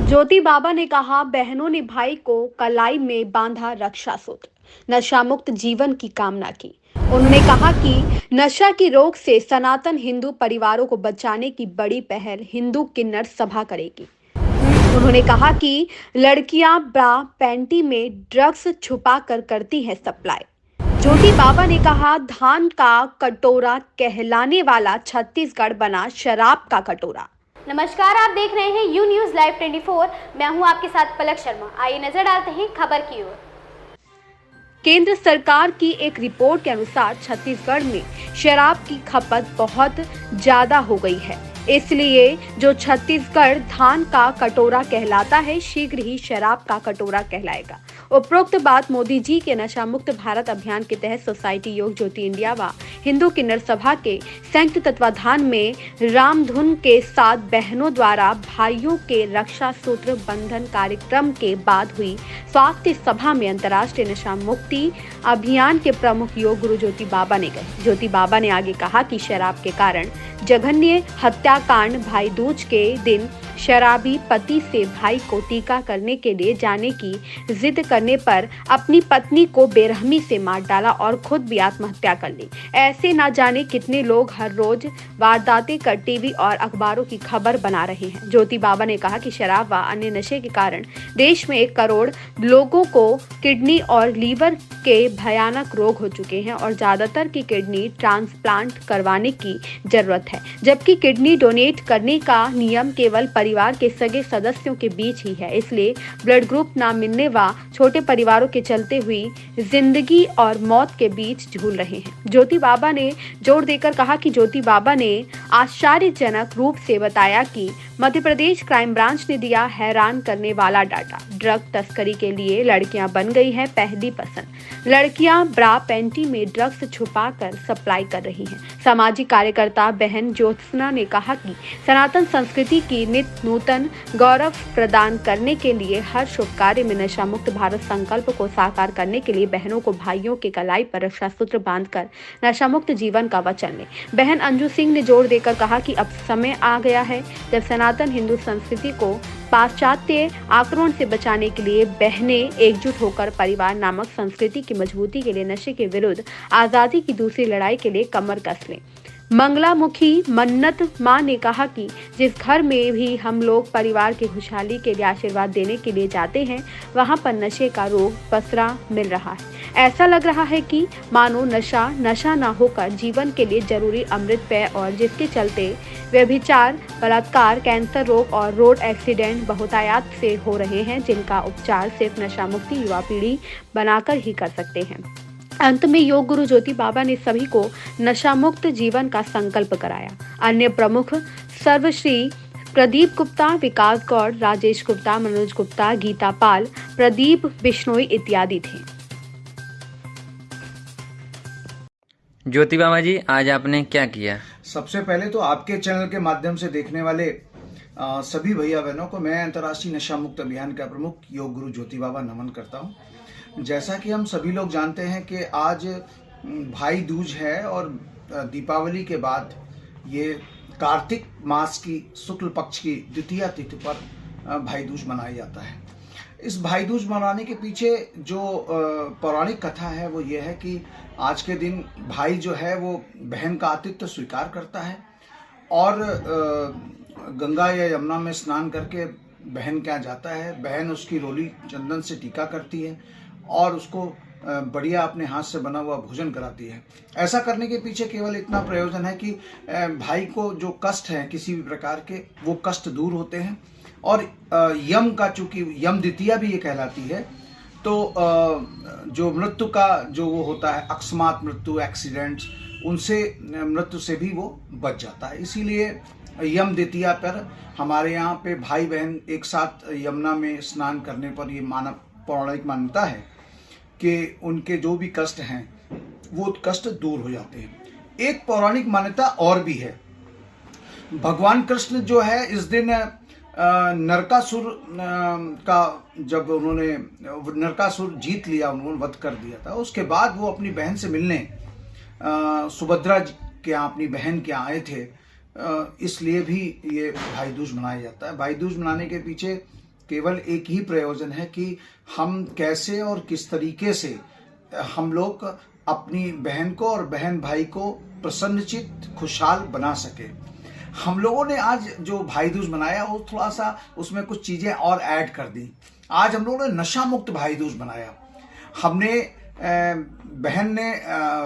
ज्योति बाबा ने कहा, बहनों ने भाई को कलाई में बांधा रक्षा सूत्र, नशा मुक्त जीवन की कामना की। उन्होंने कहा कि नशा की रोक से सनातन हिंदू परिवारों को बचाने की बड़ी पहल हिंदू किन्नर सभा करेगी। उन्होंने कहा कि लड़कियां ब्रा पैंटी में ड्रग्स छुपा कर करती हैं सप्लाई। ज्योति बाबा ने कहा, धान का कटोरा कहलाने वाला छत्तीसगढ़ बना शराब का कटोरा। नमस्कार, आप देख रहे हैं यू न्यूज लाइव 24। मैं हूं आपके साथ पलक शर्मा। आइए नजर डालते हैं खबर की ओर। केंद्र सरकार की एक रिपोर्ट के अनुसार छत्तीसगढ़ में शराब की खपत बहुत ज्यादा हो गई है, इसलिए जो छत्तीसगढ़ धान का कटोरा कहलाता है, शीघ्र ही शराब का कटोरा कहलाएगा। उपरोक्त बात मोदी जी के नशा मुक्त भारत अभियान के तहत सोसाइटी योग ज्योति इंडिया व हिंदू किन्नर सभा के संयुक्त तत्वाधान में रामधुन के साथ बहनों द्वारा भाइयों के रक्षा सूत्र बंधन कार्यक्रम के बाद हुई स्वास्थ्य सभा में अंतर्राष्ट्रीय नशा मुक्ति अभियान के प्रमुख योग गुरु ज्योति बाबा ने कही। ज्योति बाबा ने आगे कहा कि शराब के कारण जघन्य हत्याकांड भाई दूज के दिन शराबी पति से भाई को टीका करने के लिए जाने की जिद करने पर अपनी पत्नी को बेरहमी से मार डाला और खुद भी आत्महत्या कर ली। ऐसे ना जाने कितने लोग हर रोज वारदातें कर टीवी और अखबारों की खबर बना रहे हैं। ज्योति बाबा ने कहा कि शराब व अन्य नशे के कारण देश में 1 करोड़ लोगों को किडनी और लीवर के भयानक रोग हो चुके हैं और ज्यादातर की किडनी ट्रांसप्लांट करवाने की जरूरत है, जबकि किडनी डोनेट करने का नियम केवल परिवार के सगे सदस्यों के बीच ही है। इसलिए ब्लड ग्रुप ना मिलने व छोटे परिवारों के चलते हुई जिंदगी और मौत के बीच झूल रहे हैं। ज्योति बाबा ने जोर देकर कहा कि ज्योति बाबा ने आश्चर्यजनक रूप से बताया कि मध्य प्रदेश क्राइम ब्रांच ने दिया हैरान करने वाला डाटा। ड्रग तस्करी के लिए लड़कियां बन गई हैं पहली पसंद। लड़कियां ब्रा पैंटी में ड्रग्स छुपा कर सप्लाई कर रही हैं। सामाजिक कार्यकर्ता बहन ज्योत्सना ने कहा कि सनातन संस्कृति की नित नूतन गौरव प्रदान करने के लिए हर शुभ कार्य में नशा मुक्त भारत संकल्प को साकार करने के लिए बहनों को भाइयों के कलाई पर रक्षा सूत्र बांधकर नशा मुक्त जीवन का वचन लें। बहन अंजू सिंह ने जोर देकर कहा कि अब समय आ गया है जब सनातन हिंदू संस्कृति को पाश्चात्य आक्रमण से बचाने के लिए बहनें एकजुट होकर परिवार नामक संस्कृति की मजबूती के लिए नशे के विरुद्ध आजादी की दूसरी लड़ाई के लिए कमर कस लें। मंगलामुखी मन्नत मां ने कहा कि जिस घर में भी हम लोग परिवार की खुशहाली के लिए आशीर्वाद देने के लिए जाते हैं, वहां पर नशे का रोग पसरा मिल रहा है। ऐसा लग रहा है कि मानो नशा ना होकर जीवन के लिए जरूरी अमृत पेय, और जिसके चलते व्यभिचार, बलात्कार, कैंसर रोग और रोड एक्सीडेंट बहुतायत से हो रहे हैं, जिनका उपचार सिर्फ नशा मुक्ति युवा पीढ़ी बनाकर ही कर सकते हैं। अंत में योग गुरु ज्योति बाबा ने सभी को नशा मुक्त जीवन का संकल्प कराया। अन्य प्रमुख सर्वश्री प्रदीप गुप्ता, विकास गौड़, राजेश गुप्ता, मनोज गुप्ता, गीता पाल, प्रदीप बिश्नोई इत्यादि थे। ज्योति बाबा जी, आज आपने क्या किया? सबसे पहले तो आपके चैनल के माध्यम से देखने वाले सभी भैया बहनों को मैं अंतर्राष्ट्रीय नशा मुक्त अभियान का प्रमुख योग गुरु ज्योति बाबा नमन करता हूं। जैसा कि हम सभी लोग जानते हैं कि आज भाई दूज है और दीपावली के बाद ये कार्तिक मास की शुक्ल पक्ष की द्वितीया तिथि पर भाई दूज मनाया जाता है। इस भाई दूज मनाने के पीछे जो पौराणिक कथा है वो ये है कि आज के दिन भाई जो है वो बहन का आतिथ्य स्वीकार करता है और गंगा या यमुना में स्नान करके बहन के यहाँ जाता है। बहन उसकी रोली चंदन से टीका करती है और उसको बढ़िया अपने हाथ से बना हुआ भोजन कराती है। ऐसा करने के पीछे केवल इतना प्रयोजन है कि भाई को जो कष्ट है किसी भी प्रकार के, वो कष्ट दूर होते हैं। और यम का, चूंकि यम द्वितीया भी ये कहलाती है, तो जो मृत्यु का जो वो होता है, अकस्मात मृत्यु, एक्सीडेंट्स, उनसे मृत्यु से भी वो बच जाता है। इसीलिए यम द्वितीया पर हमारे यहाँ पे भाई बहन एक साथ यमुना में स्नान करने पर ये पौराणिक मान्यता है कि उनके जो भी कष्ट हैं वो कष्ट दूर हो जाते हैं। एक पौराणिक मान्यता और भी है। भगवान कृष्ण जो है इस दिन नरकासुर का, जब उन्होंने नरकासुर जीत लिया, उन्होंने वध कर दिया था, उसके बाद वो अपनी बहन से मिलने सुभद्रा के यहाँ, अपनी बहन के यहाँ आए थे। इसलिए भी ये भाई दूज मनाया जाता है। भाई दूज मनाने के पीछे केवल एक ही प्रयोजन है कि हम कैसे और किस तरीके से हम लोग अपनी बहन को और बहन भाई को प्रसन्नचित्त खुशहाल बना सके। हम लोगों ने आज जो भाई दूज मनाया वो थोड़ा सा उसमें कुछ चीजें और ऐड कर दी। आज हम लोगों ने नशा मुक्त भाई दूज मनाया। हमने बहन ने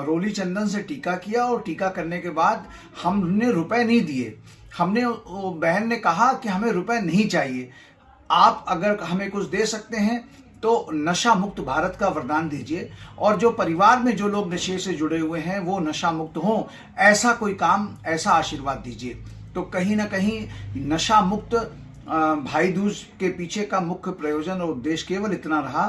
रोली चंदन से टीका किया और टीका करने के बाद हमने रुपए नहीं दिए। बहन ने कहा कि हमें रुपए नहीं चाहिए, आप अगर हमें कुछ दे सकते हैं तो नशा मुक्त भारत का वरदान दीजिए, और जो परिवार में जो लोग नशे से जुड़े हुए हैं वो नशा मुक्त हों, ऐसा कोई काम, ऐसा आशीर्वाद दीजिए। तो कहीं ना कहीं नशा मुक्त भाई दूज के पीछे का मुख्य प्रयोजन और उद्देश्य केवल इतना रहा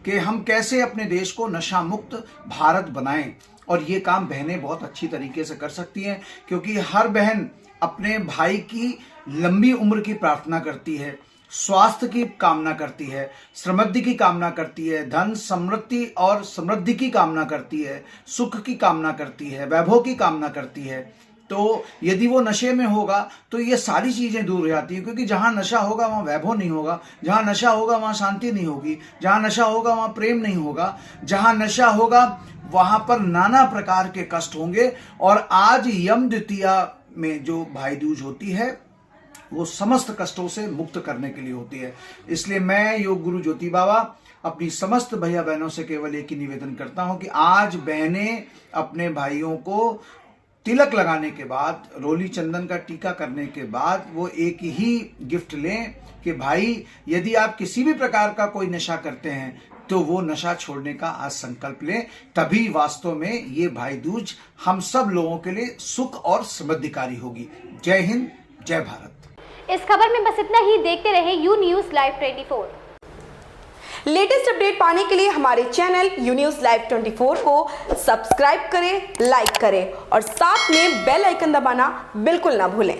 कि हम कैसे अपने देश को नशा मुक्त भारत बनाएं। और ये काम बहनें बहुत अच्छी तरीके से कर सकती हैं, क्योंकि हर बहन अपने भाई की लंबी उम्र की प्रार्थना करती है, स्वास्थ्य की कामना करती है, समृद्धि की कामना करती है, धन समृद्धि और समृद्धि की कामना करती है, सुख की कामना करती है, वैभव की कामना करती है। तो यदि वो नशे में होगा तो ये सारी चीजें दूर हो जाती हैं, क्योंकि जहां नशा होगा वहां वैभव नहीं होगा, जहां नशा होगा वहां शांति नहीं होगी, जहां नशा होगा वहां प्रेम नहीं होगा, जहां नशा होगा वहां पर नाना प्रकार के कष्ट होंगे। और आज यम द्वितीया में जो भाई दूज होती है वो समस्त कष्टों से मुक्त करने के लिए होती है। इसलिए मैं योग गुरु ज्योति बाबा अपनी समस्त भैया बहनों से केवल एक ही निवेदन करता हूं कि आज बहनें अपने भाइयों को तिलक लगाने के बाद, रोली चंदन का टीका करने के बाद वो एक ही गिफ्ट लें कि भाई यदि आप किसी भी प्रकार का कोई नशा करते हैं तो वो नशा छोड़ने का आज संकल्प लें। तभी वास्तव में ये भाई दूज हम सब लोगों के लिए सुख और समृद्धिकारी होगी। जय हिंद, जय भारत। इस खबर में बस इतना ही। देखते रहे you news live 24। Latest update पाने के लिए हमारे चैनल यू न्यूज लाइव 24 को सब्सक्राइब करें, लाइक करें और साथ में बेल आइकन दबाना बिल्कुल ना भूलें।